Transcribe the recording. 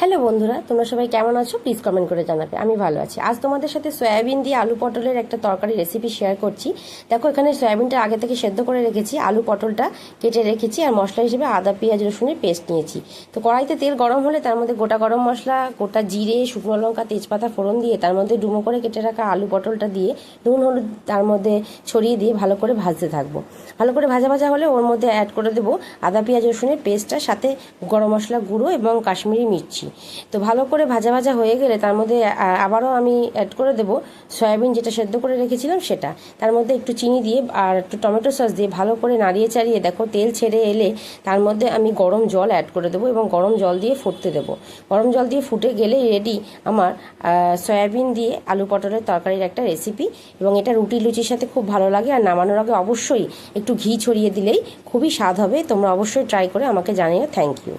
Hello বন্ধুরা, তোমরা সবাই কেমন আছো? প্লিজ কমেন্ট করে জানাবে। আমি ভালো আছি। আজ তোমাদের সাথে সয়াবিন দিয়ে আলু পটলের একটা তরকারি রেসিপি শেয়ার করছি। দেখো, এখানে সয়াবিনটা আগে থেকে সেদ্ধ করে রেখেছি, আলু পটলটা কেটে রেখেছি, আর মশলা হিসেবে আদা পেঁয়াজ রসুনের পেস্ট নিয়েছি। তো কড়াইতে তেল গরম হলে তার মধ্যে গোটা গরম মশলা, গোটা জিরে, শুকনো লঙ্কা, তেজপাতা ফোড়ন দিয়ে তার মধ্যে ডুমো করে কেটে রাখা আলু পটলটা দিয়ে নুন হলুদ তার মধ্যে ছড়িয়ে দিয়ে ভালো করে ভাজতে থাকবো। ভালো করে ভাজা ভাজা হলে ওর মধ্যে অ্যাড করে দেবো আদা পেঁয়াজ রসুনের পেস্টটা, সাথে গরম মশলা গুঁড়ো এবং কাশ্মীরি মির্চি। তো ভালো করে ভাজা ভাজা হয়ে গেলে তার মধ্যে আবারও আমি অ্যাড করে দেবো সয়াবিন যেটা সেদ্ধ করে রেখেছিলাম সেটা। তার মধ্যে একটু চিনি দিয়ে আর একটু টমেটো সস দিয়ে ভালো করে নাড়িয়ে চাড়িয়ে দেখো তেল ছেড়ে এলে তার মধ্যে আমি গরম জল অ্যাড করে দেবো এবং গরম জল দিয়ে ফুটতে দেবো। গরম জল দিয়ে ফুটে গেলেই রেডি আমার সয়াবিন দিয়ে আলু পটলের তরকারির একটা রেসিপি। এবং এটা রুটি লুচির সাথে খুব ভালো লাগে। আর নামানোর আগে অবশ্যই একটু ঘি ছড়িয়ে দিলেই খুবই স্বাদ হবে। তোমরা অবশ্যই ট্রাই করে আমাকে জানিও। Thank you.